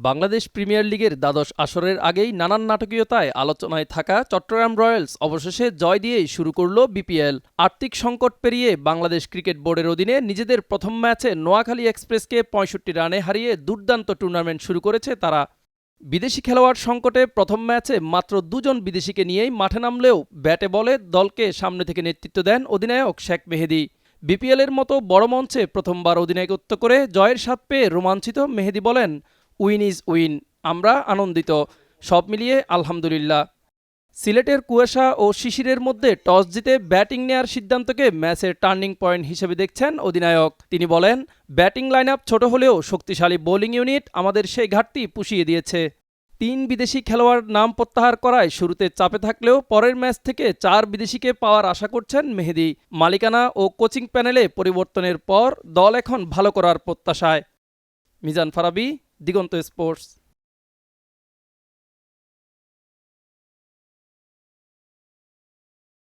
Bangladesh premier লিগের দ্বাদশ আসরের আগেই নানান নাটকীয়তায় আলোচনায় থাকা চট্টগ্রাম রয়্যালস অবশেষে জয় দিয়েই শুরু করল বিপিএল। আর্থিক সংকট পেরিয়ে বাংলাদেশ ক্রিকেট বোর্ডের অধীনে নিজেদের প্রথম ম্যাচে নোয়াখালী এক্সপ্রেসকে ৬৫ রানে হারিয়ে দুর্দান্ত টুর্নামেন্ট শুরু করেছে তারা। বিদেশি খেলোয়াড় সংকটে প্রথম ম্যাচে মাত্র দুজন বিদেশিকে নিয়েই মাঠে নামলেও ব্যাটে বলে দলকে সামনে থেকে নেতৃত্ব দেন অধিনায়ক শেখ মেহেদী। বিপিএলের মতো বড় মঞ্চে প্রথমবার অধিনায়কত্ব করে জয়ের স্বাদ পেয়ে রোমাঞ্চিত মেহেদী বলেন, উইন ইজ উইন, আমরা আনন্দিত, সব মিলিয়ে আলহামদুলিল্লাহ। সিলেটের কুয়াশা ও শিশিরের মধ্যে টস জিতে ব্যাটিং নেয়ার সিদ্ধান্তকে ম্যাচের টার্নিং পয়েন্ট হিসেবে দেখছেন অধিনায়ক। তিনি বলেন, ব্যাটিং লাইন আপ ছোট হলেও শক্তিশালী বোলিং ইউনিট আমাদের সেই ঘাটতি পুষিয়ে দিয়েছে। ৩ বিদেশি খেলোয়াড় নাম প্রত্যাহার করায় শুরুতে চাপে থাকলেও পরের ম্যাচ থেকে ৪ বিদেশিকে পাওয়ার আশা করছেন মেহেদী। মালিকানা ও কোচিং প্যানেলে পরিবর্তনের পর দল এখন ভালো করার প্রত্যাশায়। মিজান ফারাবী, দিগন্ত স্পোর্টস।